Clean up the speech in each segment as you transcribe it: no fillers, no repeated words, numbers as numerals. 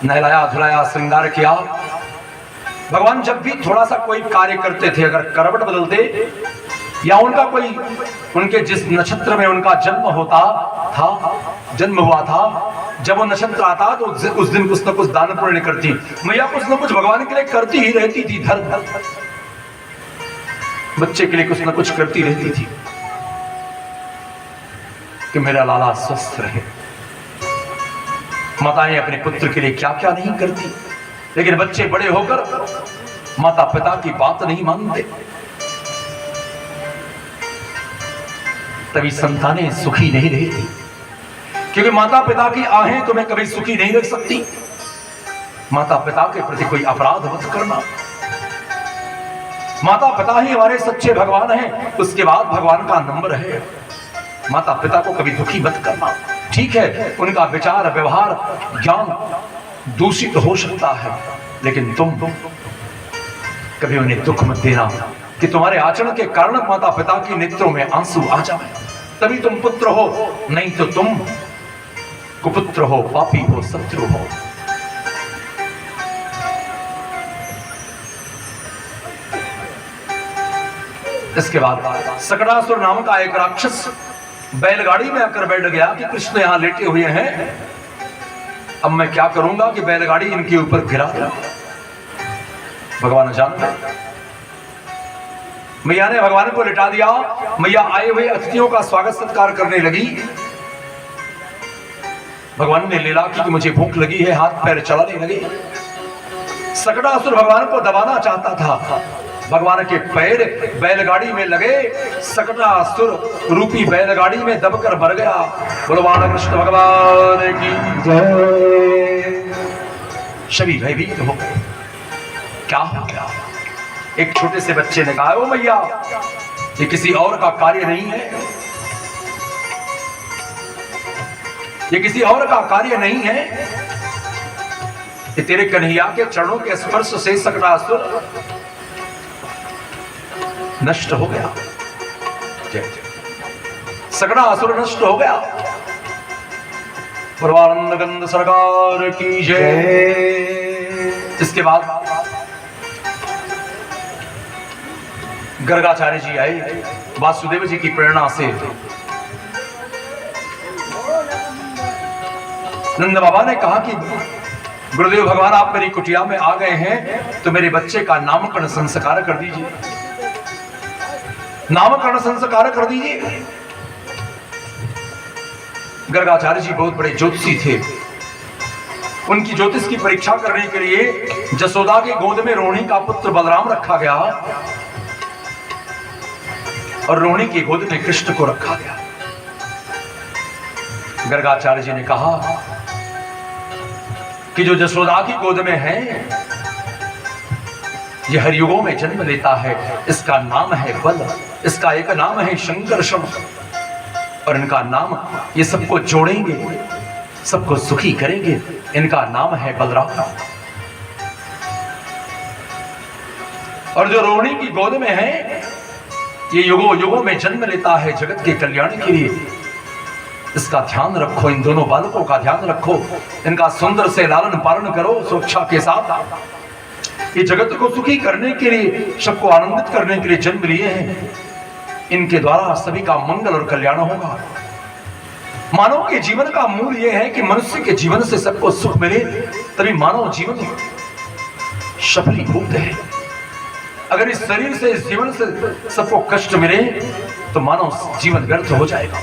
नहलाया धुलाया श्रृंगार किया। भगवान जब भी थोड़ा सा कोई कार्य करते थे, अगर करवट बदलते या उनका कोई, उनके जिस नक्षत्र में उनका जन्म होता था, जन्म हुआ था, जब वो नक्षत्र आता तो उस दिन कुछ न कुछ दान पुण्य करती मैया, कुछ न कुछ भगवान के लिए करती ही रहती थी। धर बच्चे के लिए कुछ न कुछ करती रहती थी कि मेरा लाला स्वस्थ रहे। माताएं अपने पुत्र के लिए क्या क्या नहीं करती, लेकिन बच्चे बड़े होकर माता पिता की बात नहीं मानते, तभी संतानें सुखी नहीं रहती, क्योंकि माता पिता की आहें तुम्हें कभी सुखी नहीं रख सकती। माता पिता के प्रति कोई अपराध मत करना। माता पिता ही हमारे सच्चे भगवान हैं, उसके बाद भगवान का नंबर है। माता पिता को कभी दुखी मत करना। ठीक है, उनका विचार व्यवहार ज्ञान दूषित हो सकता है, लेकिन तुम कभी उन्हें दुख मत देना कि तुम्हारे आचरण के कारण माता पिता की नेत्रों में आंसू आ जाए। तभी तुम पुत्र हो, नहीं तो तुम कुपुत्र हो, पापी हो, शत्रु हो। इसके बाद सकटासुर नाम का एक राक्षस बैलगाड़ी में आकर बैठ गया कि कृष्ण यहां लेटे हुए हैं, अब मैं क्या करूंगा कि बैलगाड़ी इनके ऊपर गिरा दिया। भगवान जानते, मैया ने भगवान को लिटा दिया। मैया आए हुए अतिथियों का स्वागत सत्कार करने लगी। भगवान ने लीला की कि मुझे भूख लगी है, हाथ पैर चलाने लगे। सकटासुर भगवान को दबाना चाहता था, भगवान के पैर बैलगाड़ी में लगे, सकटासुर रूपी बैलगाड़ी में दबकर मर गया। भगवान कृष्ण भगवान की जय। सभी भयभीत हो गए, क्या हो गया? एक छोटे से बच्चे ने कहा, ओ मैया, ये किसी और का कार्य नहीं है, ये किसी और का कार्य नहीं है, ये तेरे कन्हैया के चरणों के स्पर्श से सकटासुर नष्ट हो गया। जय जय। सकटासुर नष्ट हो गया। परमानंद गंध सरकार की जय। इसके बाद गर्गाचार्य जी आए वासुदेव जी की प्रेरणा से। नंद बाबा ने कहा कि गुरुदेव भगवान, आप मेरी कुटिया में आ गए हैं तो मेरे बच्चे का नामकरण संस्कार कर दीजिए, नामकरण संस्कार कर दीजिए। गर्गाचार्य जी बहुत बड़े ज्योतिषी थे। उनकी ज्योतिष की परीक्षा करने के लिए जसोदा के गोद में रोहिणी का पुत्र बलराम रखा गया और रोहिणी की गोद में कृष्ण को रखा गया। गर्गाचार्य जी ने कहा कि जो जसोदा की गोद में है, यह हर युगों में जन्म लेता है, इसका नाम है बल, इसका एक नाम है शंकरषण, और इनका नाम, ये सबको जोड़ेंगे, सबको सुखी करेंगे, इनका नाम है बलराम। और जो रोहिणी की गोद में है, ये युगों युगों में जन्म लेता है जगत के कल्याण के लिए, इसका ध्यान रखो, इन दोनों बालकों का ध्यान रखो, इनका सुंदर से लालन पालन करो सुरक्षा के साथ। ये जगत को सुखी करने के लिए, सबको आनंदित करने के लिए जन्म लिए हैं, इनके द्वारा सभी का मंगल और कल्याण होगा। मानव के जीवन का मूल यह है कि मनुष्य के जीवन से सबको सुख मिले, तभी मानव जीवन सफलीभूत है। अगर इस शरीर से, इस जीवन से सबको कष्ट मिले तो मानव जीवन व्यर्थ हो जाएगा,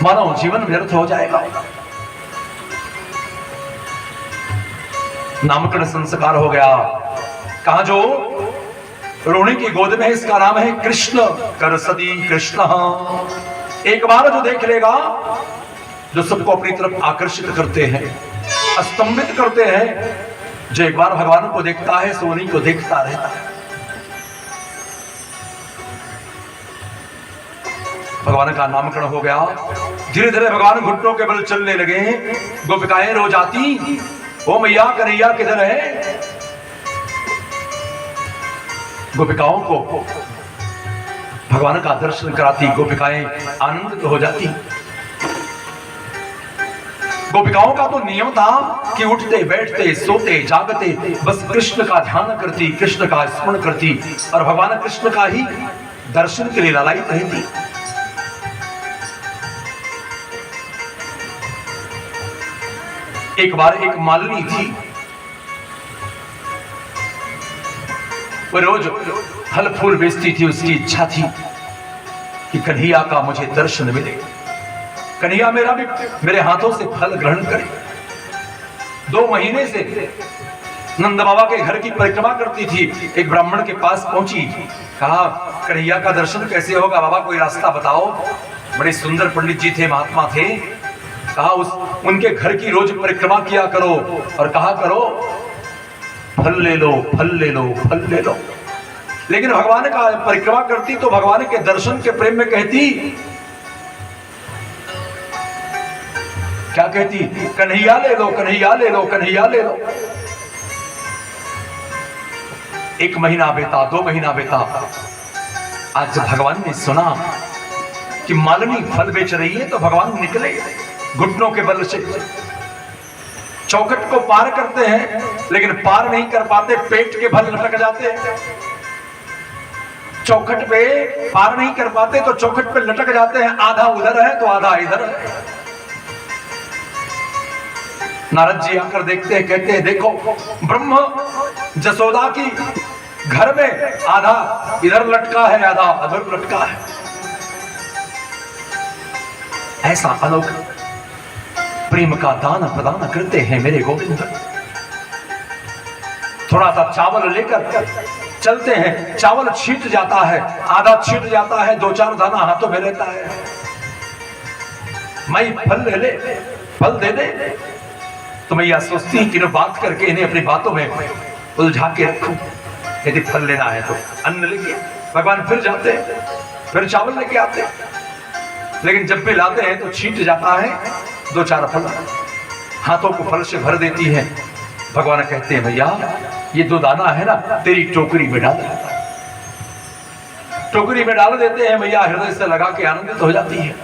मानव जीवन व्यर्थ हो जाएगा। नामकरण संस्कार हो गया। कहा जो रोहिणी की गोद में है, इसका नाम है कृष्ण, करसदी कृष्ण। एक बार जो देख लेगा, जो सबको अपनी तरफ आकर्षित करते हैं, स्तंभित करते हैं, जो एक बार भगवान को देखता है सो उन्हीं को देखता रहता है। भगवान का नामकरण हो गया। धीरे धीरे भगवान घुटनों के बल चलने लगे। गोपिकाएं रो जाती, ओ मैया कन्हैया किधर है? गोपिकाओं को भगवान का दर्शन कराती गोपिकाएं आनंदित हो जाती। गोपिकाओं का तो नियम था कि उठते बैठते सोते जागते बस कृष्ण का ध्यान करती, कृष्ण का स्मरण करती और भगवान कृष्ण का ही दर्शन के लिए लालायित रहती। एक बार एक मालिनी थी, वो रोज फल फूल बेचती थी। उसकी इच्छा थी कि कन्हैया का मुझे दर्शन मिले, कन्हैया मेरे हाथों से फल ग्रहण करे। 2 महीने से नंद बाबा के घर की परिक्रमा करती थी। एक ब्राह्मण के पास पहुंची, कहा कन्हैया का दर्शन कैसे होगा बाबा, कोई रास्ता बताओ। बड़े सुंदर पंडित जी थे, महात्मा थे। कहा उनके घर की रोज परिक्रमा किया करो और कहा करो फल ले लो, फल ले लो, फल ले लो। लेकिन भगवान का परिक्रमा करती तो भगवान के दर्शन के प्रेम में कहती, क्या कहती, कन्हैया ले लो, कन्हैया ले लो, कन्हैया ले लो। 1 महीना बीता, 2 महीना बीता। आज भगवान ने सुना कि मालिनी फल बेच रही है तो भगवान निकले घुटनों के बल से। चौखट को पार करते हैं लेकिन पार नहीं कर पाते, पेट के बल लटक जाते हैं। चौखट पे पार नहीं कर पाते तो चौखट पे लटक जाते हैं, आधा उधर है तो आधा इधर है। नारद जी आकर देखते हैं, कहते हैं देखो ब्रह्म जसोदा की घर में आधा इधर लटका है, आधा उधर लटका है। ऐसा अलौकिक प्रेम का दान प्रदान करते हैं मेरे गोविंद। थोड़ा सा चावल लेकर चलते हैं, चावल छीट जाता है, आधा छीट जाता है, 2-4 दाना हाथों में रहता है। मैं फल ले ले, फल दे दे। तो मैं यह सोचती हूं कि बात करके इन्हें अपनी बातों में उलझा के रखूं। यदि फल लेना है तो अन्न लेके भगवान फिर जाते हैं, फिर चावल लेके आते हैं। लेकिन जब भी लाते हैं तो छीट जाता है, 2-4 फल हाथों को फल से भर देती है। भगवान कहते हैं भैया ये 2 दाना है ना, तेरी टोकरी में डाल देता है। टोकरी में डाल देते हैं, भैया हृदय से लगा के आनंदित हो जाती है।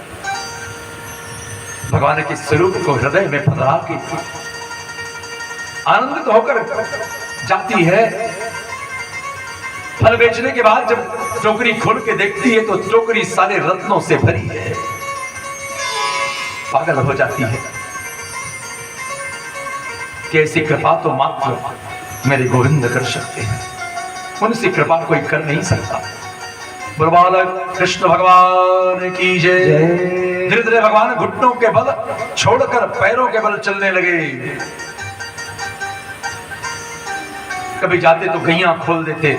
भगवान के स्वरूप को हृदय में पधरा के आनंदित होकर जाती है। फल बेचने के बाद जब टोकरी खोल के देखती है तो टोकरी सारे रत्नों से भरी है। पागल हो जाती है कि ऐसी कृपा तो मात्र मेरे गोविंद कर सकते हैं, उनसे कृपा कोई कर नहीं सकता। बालक कृष्ण भगवान की जय। धीरे धीरे भगवान घुटनों के बल छोड़कर पैरों के बल चलने लगे। कभी जाते तो गैया खोल देते,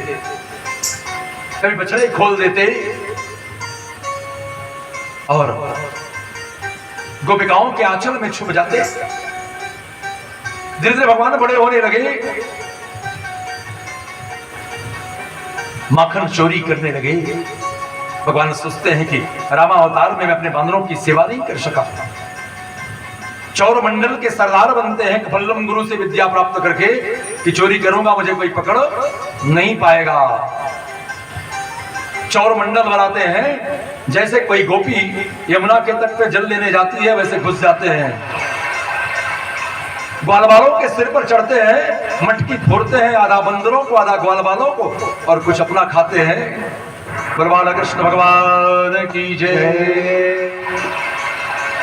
कभी बछड़े खोल देते और गोपिकाओं के आंचल में छुप जाते। धीरे धीरे भगवान बड़े होने लगे, माखन चोरी करने लगे। भगवान सोचते हैं कि रामावतार में मैं अपने बांदरों की सेवा नहीं कर सका, चौर मंडल के सरदार बनते हैं कफल्लम गुरु से विद्या प्राप्त करके कि चोरी करूंगा मुझे कोई पकड़ नहीं पाएगा। चौर मंडल बनाते हैं, जैसे कोई गोपी यमुना के तट पे जल लेने जाती है वैसे घुस जाते हैं, ग्वाल बालों के सिर पर चढ़ते हैं, मटकी फोड़ते हैं, आधा बंदरों को आधा ग्वाल बालों को, और कुछ अपना खाते हैं। भगवान कृष्ण भगवान की जय।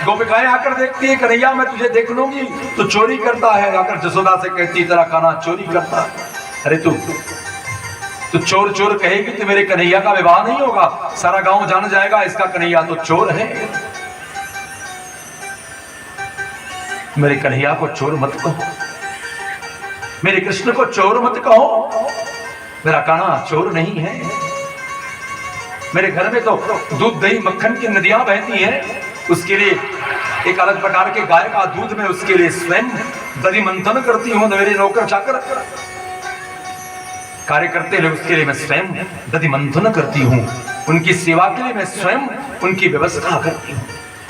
गोपिकाएं आकर देखती है कन्हैया मैं तुझे देख लूंगी, तो चोरी करता है। आकर जसोदा से कहती तेरा कान्हा चोरी करता है। अरे तू चोर चोर कहेगी तो मेरे कन्हैया का विवाह नहीं होगा, सारा गांव जान जाएगा इसका कन्हैया तो चोर है। मेरे कन्हैया को चोर मत कहो, मेरे कृष्ण को चोर मत कहो, मेरा कान्हा चोर नहीं है। मेरे घर में तो दूध दही मक्खन की नदियां बहती हैं, उसके लिए एक अलग प्रकार के गाय का दूध में उसके लिए स्वयं दधि मंथन करती हूं। मेरे नौकर चाकर कार्य करते हैं, उसके लिए मैं स्वयं दधि मंथन करती हूं। उनकी सेवा के लिए मैं स्वयं उनकी व्यवस्था करती हूं।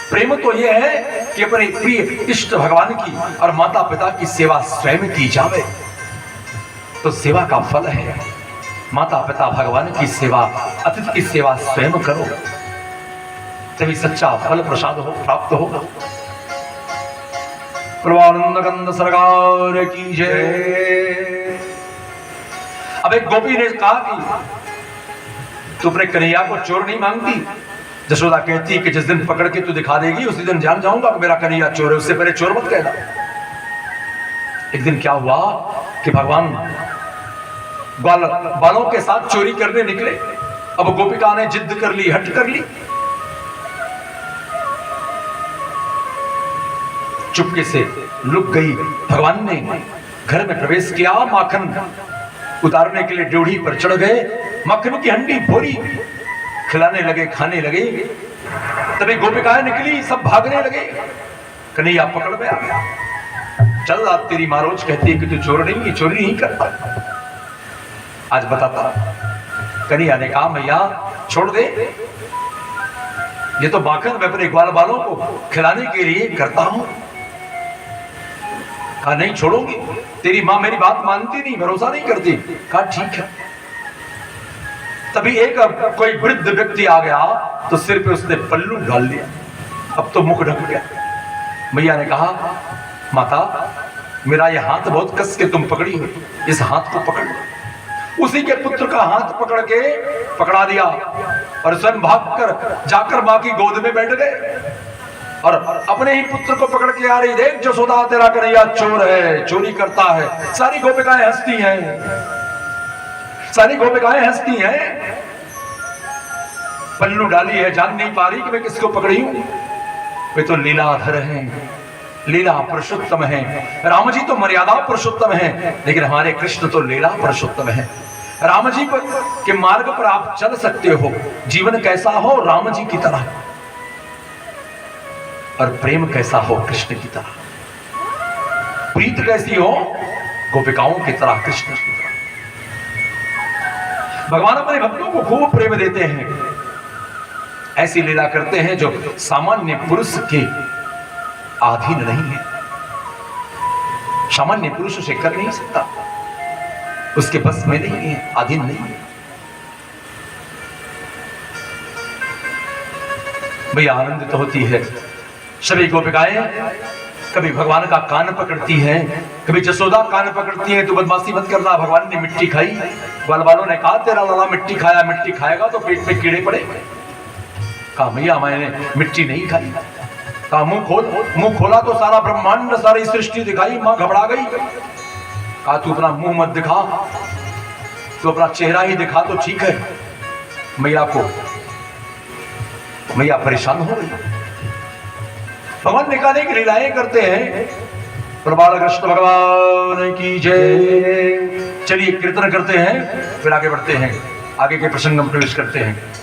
प्रेम तो यह है कि अपने प्रिय इष्ट भगवान की और माता पिता की सेवा स्वयं की जावे, तो सेवा का फल है माता पिता भगवान की सेवा, अतिथि की सेवा स्वयं करो, तभी सच्चा फल प्रसाद हो प्राप्त होगा। प्रभानंद कंद सरकार की जय। अब एक गोपी ने कहा कि तू अपने कन्हैया को चोर नहीं मांगती। जशोदा कहती कि जिस दिन पकड़ के तू दिखा देगी उसी दिन जान जाऊंगा कि मेरा कन्हैया चोर है, उससे पहले चोर मत कहना। एक दिन क्या हुआ कि भगवान बालों के साथ चोरी करने निकले। अब गोपिका ने जिद कर ली, हट कर ली। चुपके से लुक गई। भगवान ने घर में प्रवेश किया, माखन उतारने के लिए ड्योढ़ी पर चढ़ गए, मक्खन की हंडी भोरी खिलाने लगे, खाने लगे। तभी गोपिकाएं निकली, सब भागने लगे। कन्हैया पकड़ में आ गया। चल आज तेरी माँ रोज कहती है कि तू चोर नहीं है, चोरी नहीं करता, आज बताता। कन्हैया ने कहा मैया छोड़ दे, ये तो माखन मैं अपने ग्वाल बालों को खिलाने के लिए करता हूं। कहा नहीं छोड़ूंगी, तेरी माँ मेरी बात मानती नहीं, भरोसा नहीं करती। कहा ठीक है। तभी एक कोई वृद्ध व्यक्ति आ गया तो सिर पे उसने पल्लू डाल दिया, अब तो मुख ढक गया। मैया ने कहा माता मेरा यह हाथ बहुत कस के तुम पकड़ी हो, इस हाथ को पकड़ लो। उसी के पुत्र का हाथ पकड़ के पकड़ा दिया और स्वयं भागकर जाकर मां की गोद में बैठ गए और अपने ही पुत्र को पकड़ के आ रही, देख जसोदा तेरा कन्हैया चोर है, चोरी करता है। सारी गोपिकाएं हंसती हैं, सारी गोपिकाएं हंसती हैं। पल्लू डाली है, जान नहीं पा रही कि मैं किसको पकड़ी हूं। वे तो लीलाधर हैं, लीला पुरुषोत्तम है। राम जी तो मर्यादा पुरुषोत्तम है, लेकिन हमारे कृष्ण तो लीला पुरुषोत्तम है। राम जी के मार्ग पर आप चल सकते हो, जीवन कैसा हो राम जी की तरह और प्रेम कैसा हो कृष्ण की तरह, प्रीत कैसी हो गोपिकाओं की तरह, कृष्ण की तरह। भगवान अपने भक्तों को खूब प्रेम देते हैं, ऐसी लीला करते हैं जो सामान्य पुरुष के अधीन नहीं है। सामान्य पुरुष उसे कर नहीं सकता, उसके बस में नहीं है, अधीन नहीं है। भैया आनंदित तो होती है सभी गोपिकाएं। कभी भगवान का कान पकड़ती हैं, कभी जसोदा कान पकड़ती हैं, तो बदमाशी मत करना, भगवान ने मिट्टी खाई। ग्वाल बालों ने कहा तेरा लाला मिट्टी खाया, मिट्टी खाएगा तो पेट में कीड़े पड़े। कहा भैया मैंने मिट्टी नहीं खाई। कहा मुंह खोल, मुंह खोला तो सारा ब्रह्मांड सारी सृष्टि दिखाई। मां घबरा गई। कहा तू अपना मुंह मत दिखा, तू अपना चेहरा ही दिखा तो ठीक है। मैया परेशान हो गई। भगवान निकाले की लीलाएं करते हैं। प्रभाल कृष्ण भगवान की जय। चलिए कीर्तन करते हैं, फिर आगे बढ़ते हैं, आगे के प्रसंग में प्रवेश करते हैं।